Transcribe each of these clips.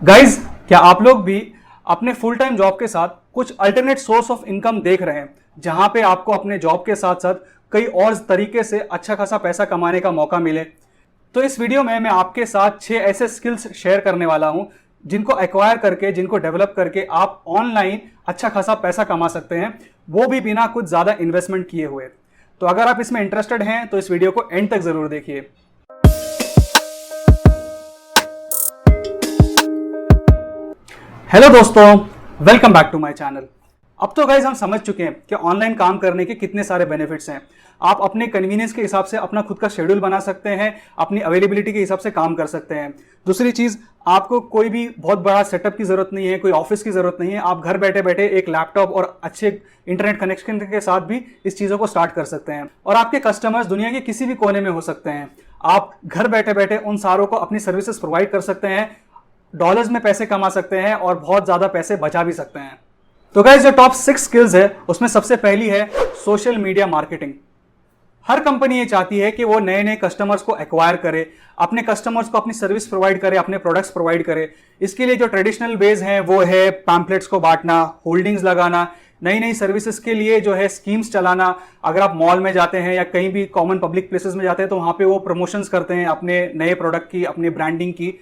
Guys, क्या आप लोग भी अपने फुल टाइम जॉब के साथ कुछ अल्टरनेट सोर्स ऑफ इनकम देख रहे हैं, जहां पे आपको अपने जॉब के साथ साथ कई और तरीके से अच्छा खासा पैसा कमाने का मौका मिले? तो इस वीडियो में मैं आपके साथ 6 ऐसे स्किल्स शेयर करने वाला हूं जिनको एक्वायर करके, जिनको डेवलप करके आप ऑनलाइन अच्छा खासा पैसा कमा सकते हैं, वो भी बिना कुछ ज्यादा इन्वेस्टमेंट किए हुए। तो अगर आप इसमें इंटरेस्टेड हैं तो इस वीडियो को एंड तक जरूर देखिए। हेलो दोस्तों, welcome back to my channel. अब तो गाइज हम समझ चुके हैं कि ऑनलाइन काम करने के कितने सारे बेनिफिट्स हैं। आप अपने कन्वीनियंस के हिसाब से अपना खुद का शेड्यूल बना सकते हैं, अपनी अवेलेबिलिटी के हिसाब से काम कर सकते हैं। दूसरी चीज, आपको कोई भी बहुत बड़ा सेटअप की जरूरत नहीं है, कोई ऑफिस की जरूरत नहीं है। आप घर बैठे बैठे एक लैपटॉप और अच्छे इंटरनेट कनेक्शन के साथ भी इस चीजों को स्टार्ट कर सकते हैं। और आपके कस्टमर्स दुनिया के किसी भी कोने में हो सकते हैं। आप घर बैठे बैठे उन सारों को अपनी सर्विसेज प्रोवाइड कर सकते हैं, डॉलर्स में पैसे कमा सकते हैं और बहुत ज्यादा पैसे बचा भी सकते हैं। तो गाइस, जो टॉप 6 स्किल्स है उसमें सबसे पहली है सोशल मीडिया मार्केटिंग। हर कंपनी ये चाहती है कि वो नए नए कस्टमर्स को एक्वायर करे, अपने कस्टमर्स को अपनी सर्विस प्रोवाइड करे, अपने प्रोडक्ट्स प्रोवाइड करे। इसके लिए जो ट्रेडिशनल वेज हैं वो है पैम्पलेट्स को बांटना, होल्डिंग्स लगाना, नई नई सर्विसेज के लिए जो है स्कीम्स चलाना। अगर आप मॉल में जाते हैं या कहीं भी कॉमन पब्लिक प्लेसेस में जाते हैं तो वहां पे वो प्रमोशंस करते हैं अपने नए प्रोडक्ट की, अपनी ब्रांडिंग की।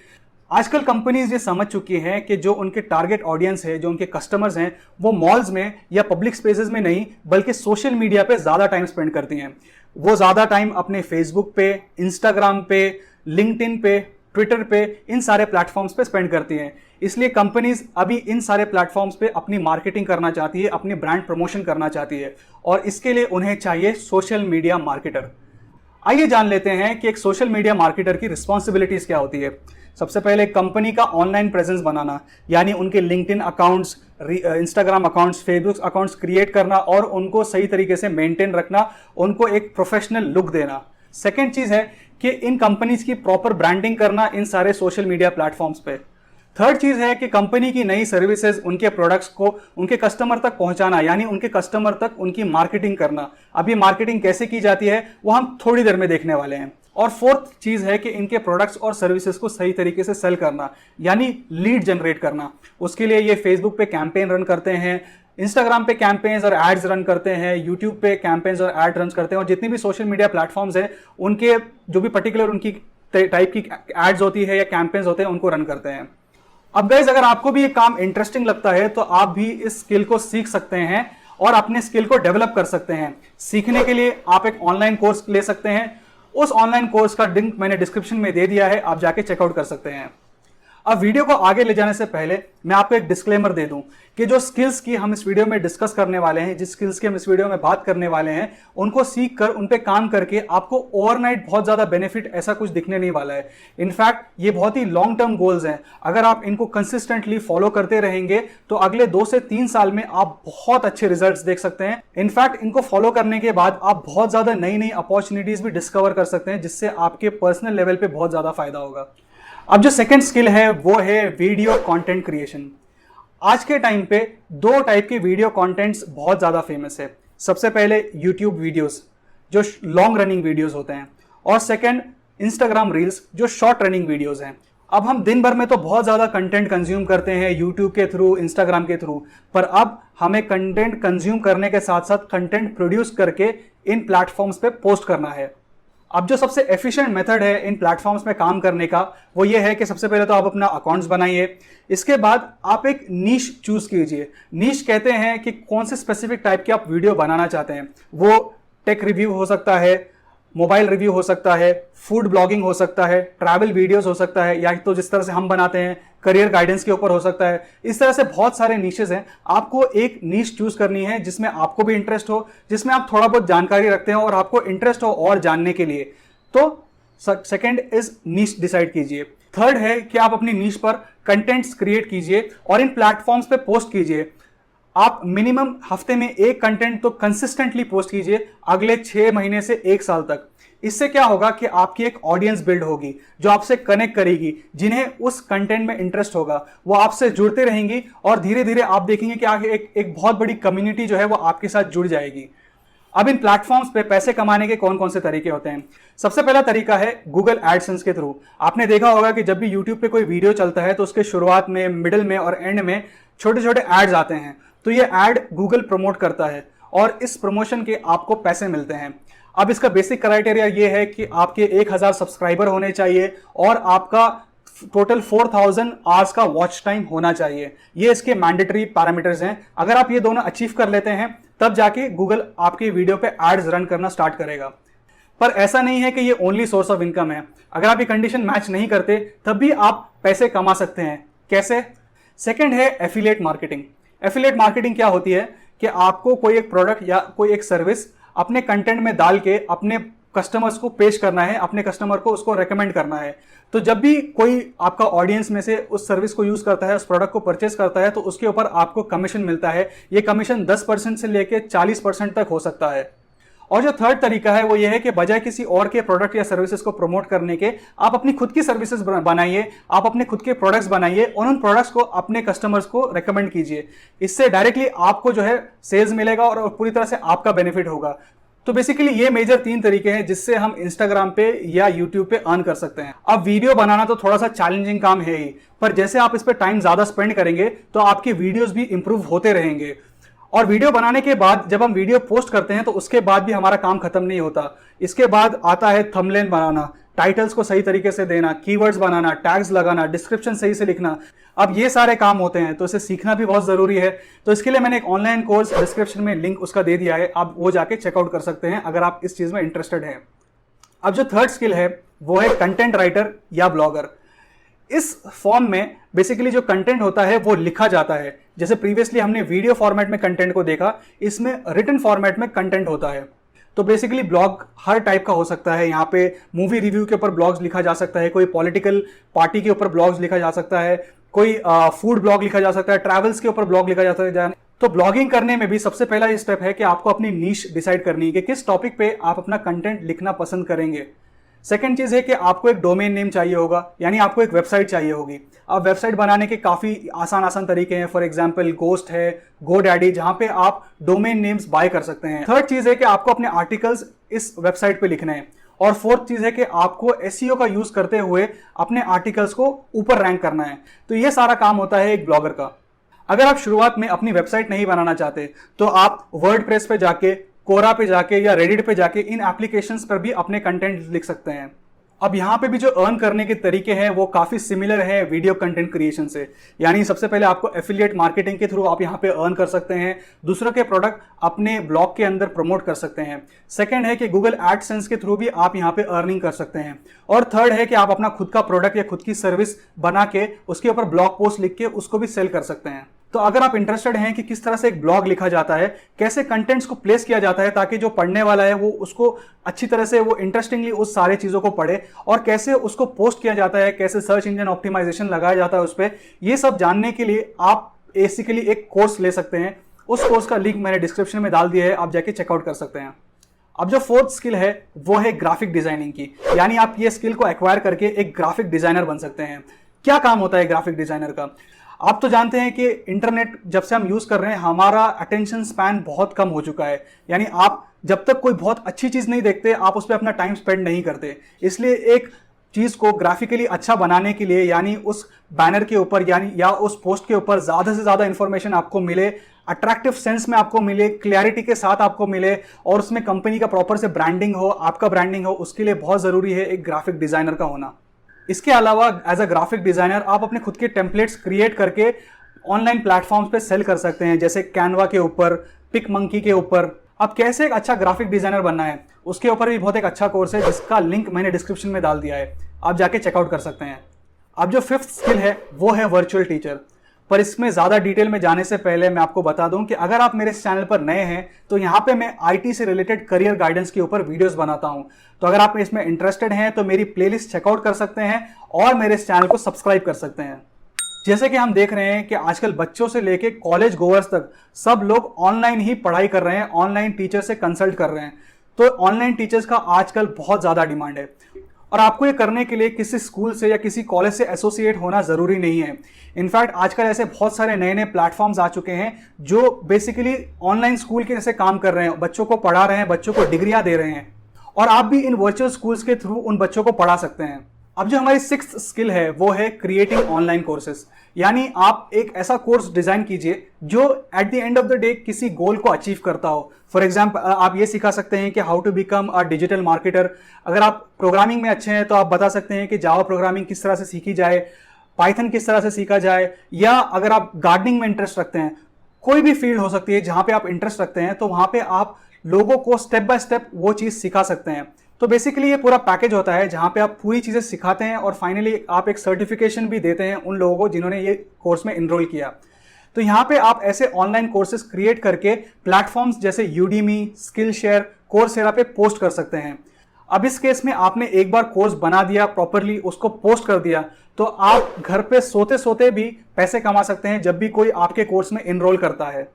आजकल कंपनीज ये समझ चुकी हैं कि जो उनके टारगेट ऑडियंस है, जो उनके कस्टमर्स हैं, वो मॉल्स में या पब्लिक स्पेसेस में नहीं बल्कि सोशल मीडिया पे ज्यादा टाइम स्पेंड करती हैं। वो ज्यादा टाइम अपने फेसबुक पे, इंस्टाग्राम पे, लिंक्डइन पे, ट्विटर पे, इन सारे प्लेटफॉर्म्स पे स्पेंड करती हैं। इसलिए कंपनीज अभी इन सारे प्लेटफॉर्म्स पे अपनी मार्केटिंग करना चाहती है, अपनी ब्रांड प्रमोशन करना चाहती है, और इसके लिए उन्हें चाहिए सोशल मीडिया मार्केटर। आइए जान लेते हैं कि एक सोशल मीडिया मार्केटर की रिस्पॉन्सिबिलिटीज क्या होती है। सबसे पहले कंपनी का ऑनलाइन प्रेजेंस बनाना, यानी उनके LinkedIn accounts, Instagram accounts, Facebook accounts create करना और उनको सही तरीके से मेंटेन रखना, उनको एक प्रोफेशनल लुक देना। सेकेंड चीज है कि इन कंपनीज की प्रॉपर ब्रांडिंग करना इन सारे सोशल मीडिया प्लेटफॉर्म्स पे। थर्ड चीज है कि कंपनी की नई सर्विसेज, उनके प्रोडक्ट्स को उनके कस्टमर तक पहुंचाना, यानी उनके कस्टमर तक उनकी मार्केटिंग करना। अब ये मार्केटिंग कैसे की जाती है वो हम थोड़ी देर में देखने वाले हैं। और फोर्थ चीज है कि इनके प्रोडक्ट्स और सर्विसेज को सही तरीके से सेल करना, यानी लीड जनरेट करना। उसके लिए ये फेसबुक पे कैंपेन रन करते हैं, इंस्टाग्राम पे कैंपेन्स और एड्स रन करते हैं, यूट्यूब पे कैंपेन्स और एड रन करते हैं, और जितनी भी सोशल मीडिया प्लेटफॉर्म्स हैं उनके जो भी पर्टिकुलर उनकी टाइप की एड्स होती है या कैंपेन्स होते हैं उनको रन करते हैं। अब गाइस, अगर आपको भी ये काम इंटरेस्टिंग लगता है तो आप भी इस स्किल को सीख सकते हैं और अपने स्किल को डेवलप कर सकते हैं। सीखने के लिए आप एक ऑनलाइन कोर्स ले सकते हैं। उस ऑनलाइन कोर्स का लिंक मैंने डिस्क्रिप्शन में दे दिया है, आप जाके चेकआउट कर सकते हैं। अब वीडियो को आगे ले जाने से पहले मैं आपको एक डिस्क्लेमर दे दूं कि जो स्किल्स की हम इस वीडियो में डिस्कस करने वाले हैं, जिस स्किल्स की हम इस वीडियो में बात करने वाले हैं, उनको सीख कर उन पे काम करके आपको ओवरनाइट बहुत ज्यादा बेनिफिट ऐसा कुछ दिखने नहीं वाला है। इनफैक्ट ये बहुत ही लॉन्ग टर्म गोल्स हैं। अगर आप इनको कंसिस्टेंटली फॉलो करते रहेंगे तो अगले 2 से 3 साल में आप बहुत अच्छे रिजल्ट्स देख सकते हैं। इनफैक्ट इनको फॉलो करने के बाद आप बहुत ज्यादा नई नई अपॉर्चुनिटीज भी डिस्कवर कर सकते हैं, जिससे आपके पर्सनल लेवल पे बहुत ज्यादा फायदा होगा। अब जो सेकंड स्किल है वो है वीडियो कंटेंट क्रिएशन। आज के टाइम पे 2 टाइप के वीडियो कंटेंट्स बहुत ज्यादा फेमस है। सबसे पहले यूट्यूब वीडियोस जो लॉन्ग रनिंग वीडियोस होते हैं, और सेकंड इंस्टाग्राम रील्स जो शॉर्ट रनिंग वीडियोस हैं। अब हम दिन भर में तो बहुत ज्यादा कंटेंट कंज्यूम करते हैं यूट्यूब के थ्रू, इंस्टाग्राम के थ्रू, पर अब हमें कंटेंट कंज्यूम करने के साथ साथ कंटेंट प्रोड्यूस करके इन प्लेटफॉर्म्स पे पोस्ट करना है। अब जो सबसे एफिशिएंट मेथड है इन प्लेटफॉर्म्स में काम करने का वो ये है कि सबसे पहले तो आप अपना अकाउंट्स बनाइए। इसके बाद आप एक नीश चूज कीजिए। नीश कहते हैं कि कौन से स्पेसिफिक टाइप के आप वीडियो बनाना चाहते हैं। वो टेक रिव्यू हो सकता है, मोबाइल रिव्यू हो सकता है, फूड ब्लॉगिंग हो सकता है, ट्रैवल वीडियोस हो सकता है, या तो जिस तरह से हम बनाते हैं करियर गाइडेंस के ऊपर हो सकता है। इस तरह से बहुत सारे नीशेस हैं। आपको एक नीश चूज करनी है जिसमें आपको भी इंटरेस्ट हो, जिसमें आप थोड़ा बहुत जानकारी रखते हो और आपको इंटरेस्ट हो और जानने के लिए। तो सेकंड इज नीश डिसाइड कीजिए। थर्ड है कि आप अपनी नीश पर कंटेंट्स क्रिएट कीजिए और इन प्लेटफॉर्म्स पे पोस्ट कीजिए। आप मिनिमम हफ्ते में एक कंटेंट तो कंसिस्टेंटली पोस्ट कीजिए अगले 6 महीने से 1 साल तक। इससे क्या होगा कि आपकी एक ऑडियंस बिल्ड होगी जो आपसे कनेक्ट करेगी, जिन्हें उस कंटेंट में इंटरेस्ट होगा, वो आपसे जुड़ते रहेंगी और धीरे धीरे आप देखेंगे कि आगे एक बहुत बड़ी कम्युनिटी जो है वो आपके साथ जुड़ जाएगी। अब इन प्लेटफॉर्म्स पे पैसे कमाने के कौन कौन से तरीके होते हैं। सबसे पहला तरीका है गूगल एडसेंस के थ्रू। आपने देखा होगा कि जब भी यूट्यूब पे कोई वीडियो चलता है तो उसके शुरुआत में, मिडिल में और एंड में छोटे छोटे एड्स आते हैं। तो ये एड गूगल प्रमोट करता है और इस प्रमोशन के आपको पैसे मिलते हैं। अब इसका बेसिक क्राइटेरिया ये है कि आपके 1000 सब्सक्राइबर होने चाहिए और आपका टोटल 4000 आवर्स का वॉच टाइम होना चाहिए। ये इसके मैंडेटरी पैरामीटर्स हैं। अगर आप ये दोनों अचीव कर लेते हैं तब जाके गूगल आपके वीडियो पे एड्स रन करना स्टार्ट करेगा। पर ऐसा नहीं है कि ये ओनली सोर्स ऑफ इनकम है। अगर आप ये कंडीशन मैच नहीं करते तब भी आप पैसे कमा सकते हैं। कैसे? सेकंड है एफिलिएट मार्केटिंग। एफिलिएट मार्केटिंग क्या होती है कि आपको कोई एक प्रोडक्ट या कोई एक सर्विस अपने कंटेंट में डाल के अपने कस्टमर्स को पेश करना है, अपने कस्टमर को उसको रेकमेंड करना है। तो जब भी कोई आपका ऑडियंस में से उस सर्विस को यूज करता है, उस प्रोडक्ट को परचेस करता है, तो उसके ऊपर आपको कमीशन मिलता है। ये कमीशन 10% से लेके 40% तक हो सकता है। और जो थर्ड तरीका है वो ये है कि बजाय किसी और के प्रोडक्ट या सर्विसेज को प्रमोट करने के, आप अपनी खुद की सर्विसेज बनाइए, आप अपने खुद के प्रोडक्ट्स बनाइए और उन प्रोडक्ट्स को अपने कस्टमर्स को रेकमेंड कीजिए। इससे डायरेक्टली आपको जो है सेल्स मिलेगा और पूरी तरह से आपका बेनिफिट होगा। तो बेसिकली ये मेजर 3 तरीके हैं जिससे हम इंस्टाग्राम पे या यूट्यूब पे अर्न कर सकते हैं। अब वीडियो बनाना तो थोड़ा सा चैलेंजिंग काम है ही, पर जैसे आप इस पे टाइम ज्यादा स्पेंड करेंगे तो आपके वीडियोस भी इंप्रूव होते रहेंगे। और वीडियो बनाने के बाद जब हम वीडियो पोस्ट करते हैं तो उसके बाद भी हमारा काम खत्म नहीं होता। इसके बाद आता है थंबनेल बनाना, टाइटल्स को सही तरीके से देना, कीवर्ड्स बनाना, टैग्स लगाना, डिस्क्रिप्शन सही से लिखना। अब ये सारे काम होते हैं तो इसे सीखना भी बहुत जरूरी है। तो इसके लिए मैंने एक ऑनलाइन कोर्स डिस्क्रिप्शन में लिंक उसका दे दिया है, आप वो जाके चेकआउट कर सकते हैं अगर आप इस चीज में इंटरेस्टेड हैं। अब जो थर्ड स्किल है वो है कंटेंट राइटर या ब्लॉगर। इस फॉर्म में बेसिकली जो कंटेंट होता है वो लिखा जाता है। जैसे प्रीवियसली हमने वीडियो फॉर्मेट में कंटेंट को देखा, इसमें रिटन फॉर्मेट में कंटेंट होता है। तो बेसिकली ब्लॉग हर टाइप का हो सकता है। यहाँ पे मूवी रिव्यू के ऊपर ब्लॉग्स लिखा जा सकता है, कोई पॉलिटिकल पार्टी के ऊपर ब्लॉग्स लिखा जा सकता है, कोई फूड ब्लॉग लिखा जा सकता है, ट्रैवल्स के ऊपर ब्लॉग लिखा जा सकता है। तो ब्लॉगिंग करने में भी सबसे पहला ये स्टेप है कि आपको अपनी नीश डिसाइड करनी है कि किस टॉपिक पे आप अपना कंटेंट लिखना पसंद करेंगे। सेकंड चीज है कि आपको एक डोमेन नेम चाहिए होगा, यानी आपको एक वेबसाइट चाहिए होगी। अब वेबसाइट बनाने के काफी आसान तरीके हैं। फॉर एग्जांपल गोस्ट है, गोडैडी, जहां पे आप डोमेन नेम्स बाय कर सकते हैं। थर्ड चीज है कि आपको अपने आर्टिकल्स इस वेबसाइट पे लिखने हैं। और फोर्थ चीज है कि आपको एसईओ का यूज करते हुए अपने आर्टिकल्स को ऊपर रैंक करना है। तो ये सारा काम होता है एक ब्लॉगर का। अगर आप शुरुआत में अपनी वेबसाइट नहीं बनाना चाहते तो आप वर्डप्रेस पे जाके, कोरा पे जाके या रेडिट पे जाके इन एप्लीकेशंस पर भी अपने कंटेंट लिख सकते हैं। अब यहाँ पे भी जो अर्न करने के तरीके हैं वो काफी सिमिलर है वीडियो कंटेंट क्रिएशन से। यानी सबसे पहले आपको एफिलिएट मार्केटिंग के थ्रू आप यहाँ पे अर्न कर सकते हैं, दूसरों के प्रोडक्ट अपने ब्लॉग के अंदर प्रमोट कर सकते हैं। सेकंड है कि गूगल एडसेंस के थ्रू भी आप यहाँ पे अर्निंग कर सकते हैं। और थर्ड है कि आप अपना खुद का प्रोडक्ट या खुद की सर्विस बना के उसके ऊपर ब्लॉग पोस्ट लिख के उसको भी सेल कर सकते हैं। तो अगर आप इंटरेस्टेड हैं कि किस तरह से एक ब्लॉग लिखा जाता है, कैसे कंटेंट्स को प्लेस किया जाता है ताकि जो पढ़ने वाला है वो उसको अच्छी तरह से वो इंटरेस्टिंगली उस सारे चीज़ों को पढ़े, और कैसे उसको पोस्ट किया जाता है, कैसे सर्च इंजन ऑप्टिमाइजेशन लगाया जाता है उस पर, ये सब जानने के लिए आप बेसिकली एक कोर्स ले सकते हैं। उस कोर्स का लिंक मैंने डिस्क्रिप्शन में डाल दिया है, आप जाके चेकआउट कर सकते हैं। अब जो फोर्थ स्किल है वो है ग्राफिक डिजाइनिंग की। यानी आप ये स्किल को एक्वायर करके एक ग्राफिक डिजाइनर बन सकते हैं। क्या काम होता है ग्राफिक डिजाइनर का? आप तो जानते हैं कि इंटरनेट जब से हम यूज कर रहे हैं हमारा अटेंशन स्पैन बहुत कम हो चुका है। यानी आप जब तक कोई बहुत अच्छी चीज नहीं देखते आप उस पर अपना टाइम स्पेंड नहीं करते। इसलिए एक चीज को ग्राफिकली अच्छा बनाने के लिए, यानी उस बैनर के ऊपर या उस पोस्ट के ऊपर ज्यादा से ज्यादा इंफॉर्मेशन आपको मिले, अट्रैक्टिव सेंस में आपको मिले, क्लैरिटी के साथ आपको मिले, और उसमें कंपनी का प्रॉपर से ब्रांडिंग हो, आपका ब्रांडिंग हो, उसके लिए बहुत जरूरी है एक ग्राफिक डिजाइनर का होना। इसके अलावा एज अ ग्राफिक डिजाइनर आप अपने खुद के टेम्पलेट्स क्रिएट करके ऑनलाइन प्लेटफॉर्म्स पे सेल कर सकते हैं, जैसे कैनवा के ऊपर, पिक मंकी के ऊपर। अब कैसे एक अच्छा ग्राफिक डिजाइनर बनना है उसके ऊपर भी बहुत एक अच्छा कोर्स है जिसका लिंक मैंने डिस्क्रिप्शन में डाल दिया है, आप जाके चेकआउट कर सकते हैं। अब जो फिफ्थ स्किल है वो है वर्चुअल टीचर। पर इसमें ज्यादा डिटेल में जाने से पहले मैं आपको बता दूं कि अगर आप मेरे इस चैनल पर नए हैं तो यहाँ पे मैं आईटी से रिलेटेड करियर गाइडेंस के ऊपर वीडियोस बनाता हूं। तो अगर आप इसमें इंटरेस्टेड हैं तो मेरी प्लेलिस्ट चेकआउट कर सकते हैं और मेरे इस चैनल को सब्सक्राइब कर सकते हैं। जैसे कि हम देख रहे हैं कि आजकल बच्चों से लेके कॉलेज गोअर्स तक सब लोग ऑनलाइन ही पढ़ाई कर रहे हैं, ऑनलाइन टीचर से कंसल्ट कर रहे हैं। तो ऑनलाइन टीचर्स का आजकल बहुत ज्यादा डिमांड है। और आपको ये करने के लिए किसी स्कूल से या किसी कॉलेज से एसोसिएट होना ज़रूरी नहीं है। इनफैक्ट आजकल ऐसे बहुत सारे नए नए प्लेटफॉर्म्स आ चुके हैं जो बेसिकली ऑनलाइन स्कूल के जैसे काम कर रहे हैं, बच्चों को पढ़ा रहे हैं, बच्चों को डिग्रियां दे रहे हैं, और आप भी इन वर्चुअल स्कूल्स के थ्रू उन बच्चों को पढ़ा सकते हैं। अब जो हमारी 6th स्किल है वो है क्रिएटिंग ऑनलाइन कोर्सेज। यानी आप एक ऐसा कोर्स डिजाइन कीजिए जो at the end of the day किसी गोल को अचीव करता हो। फॉर एग्जाम्पल आप ये सिखा सकते हैं कि how to become a digital marketer. अगर आप प्रोग्रामिंग में अच्छे हैं तो आप बता सकते हैं कि जावा प्रोग्रामिंग किस तरह से सीखी जाए, पाइथन किस तरह से सीखा जाए, या अगर आप गार्डनिंग में इंटरेस्ट रखते हैं, कोई भी फील्ड हो सकती है जहां पे आप इंटरेस्ट रखते हैं, तो वहां पे आप लोगों को स्टेप बाय स्टेप वो चीज सिखा सकते हैं। तो बेसिकली ये पूरा पैकेज होता है जहां पे आप पूरी चीजें सिखाते हैं और फाइनली आप एक सर्टिफिकेशन भी देते हैं उन लोगों को जिन्होंने ये कोर्स में इनरोल किया। तो यहाँ पे आप ऐसे ऑनलाइन कोर्सेज क्रिएट करके प्लेटफॉर्म्स जैसे यूडीमी, स्किलशेयर, कोर्सेरा पे पोस्ट कर सकते हैं। अब इस केस में आपने एक बार कोर्स बना दिया प्रॉपरली, उसको पोस्ट कर दिया, तो आप घर पे सोते सोते भी पैसे कमा सकते हैं जब भी कोई आपके कोर्स में इनरोल करता है।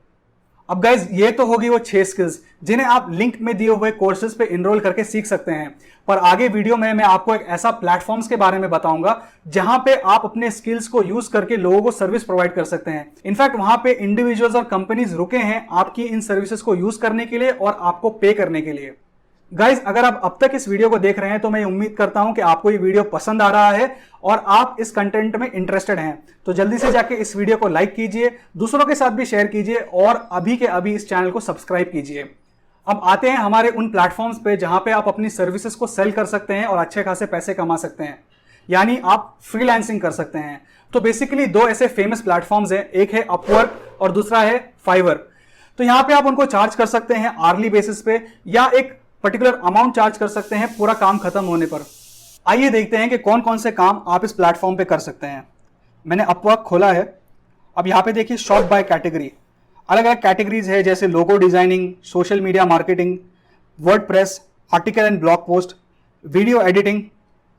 अब गाइज ये तो होगी वो 6 स्किल्स जिन्हें आप लिंक में दिए हुए कोर्सेज पे इनरोल करके सीख सकते हैं। पर आगे वीडियो में मैं आपको एक ऐसा प्लेटफॉर्म्स के बारे में बताऊंगा जहां पे आप अपने स्किल्स को यूज करके लोगों को सर्विस प्रोवाइड कर सकते हैं। इनफैक्ट वहां पे इंडिविजुअल्स और कंपनीज रुके हैं आपकी इन सर्विसेज को यूज करने के लिए और आपको पे करने के लिए। गाइज अगर आप अब तक इस वीडियो को देख रहे हैं तो मैं उम्मीद करता हूं कि आपको ये वीडियो पसंद आ रहा है और आप इस कंटेंट में इंटरेस्टेड हैं। तो जल्दी से जाके इस वीडियो को लाइक कीजिए, दूसरों के साथ भी शेयर कीजिए और अभी के अभी इस चैनल को सब्सक्राइब कीजिए। अब आते हैं हमारे उन प्लेटफॉर्म्स पे जहां पे आप अपनी सर्विसेज को सेल कर सकते हैं और अच्छे खासे पैसे कमा सकते हैं, यानी आप फ्रीलांसिंग कर सकते हैं। तो बेसिकली 2 ऐसे फेमस प्लेटफॉर्म्स हैं, एक है अपवर्क और दूसरा है फाइवर। तो यहां पे आप उनको चार्ज कर सकते हैं आर्ली बेसिस पे या एक पर्टिकुलर अमाउंट चार्ज कर सकते हैं पूरा काम खत्म होने पर। आइए देखते हैं कि कौन कौन से काम आप इस प्लेटफॉर्म पे कर सकते हैं। मैंने अपवर्क खोला है। अब यहाँ पे देखिए शॉर्ट बाय कैटेगरी, अलग अलग कैटेगरीज है जैसे logo designing, social media marketing, WordPress, article and blog post, video editing,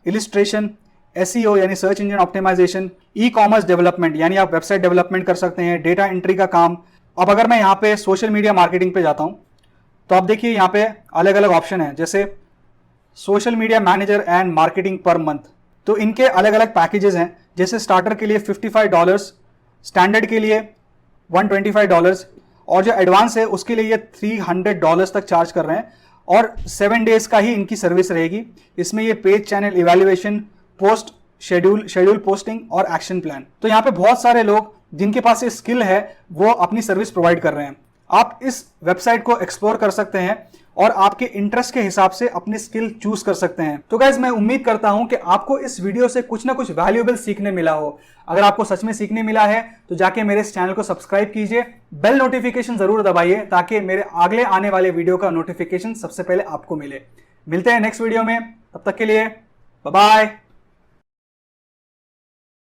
illustration, SEO यानी search engine optimisation, e commerce development यानी आप वेबसाइट डेवलपमेंट कर सकते हैं, डेटा एंट्री का काम। अब अगर मैं यहाँ पे सोशल मीडिया मार्केटिंग पे जाता हूँ तो आप देखिए यहाँ पे अलग अलग ऑप्शन है जैसे social media manager and marketing per month. तो इनके अलग अलग पैकेजेस हैं, जैसे स्टार्टर के लिए $55, स्टैंडर्ड के लिए $125 और जो एडवांस है उसके लिए ये $300 तक चार्ज कर रहे हैं और 7 डेज का ही इनकी सर्विस रहेगी। इसमें ये page channel evaluation, post schedule posting और एक्शन प्लान। तो यहाँ पे बहुत सारे लोग जिनके पास ये स्किल है वो अपनी सर्विस प्रोवाइड कर रहे हैं। आप इस वेबसाइट को एक्सप्लोर कर सकते हैं और आपके इंटरेस्ट के हिसाब से अपनी स्किल चूज कर सकते हैं। तो गाइज मैं उम्मीद करता हूं कि आपको इस वीडियो से कुछ ना कुछ वैल्यूएबल सीखने मिला हो। अगर आपको सच में सीखने मिला है तो जाके मेरे इस चैनल को सब्सक्राइब कीजिए, बेल नोटिफिकेशन जरूर दबाइए ताकि मेरे अगले आने वाले वीडियो का नोटिफिकेशन सबसे पहले आपको मिले। मिलते हैं नेक्स्ट वीडियो में, तब तक के लिए बाय बाय।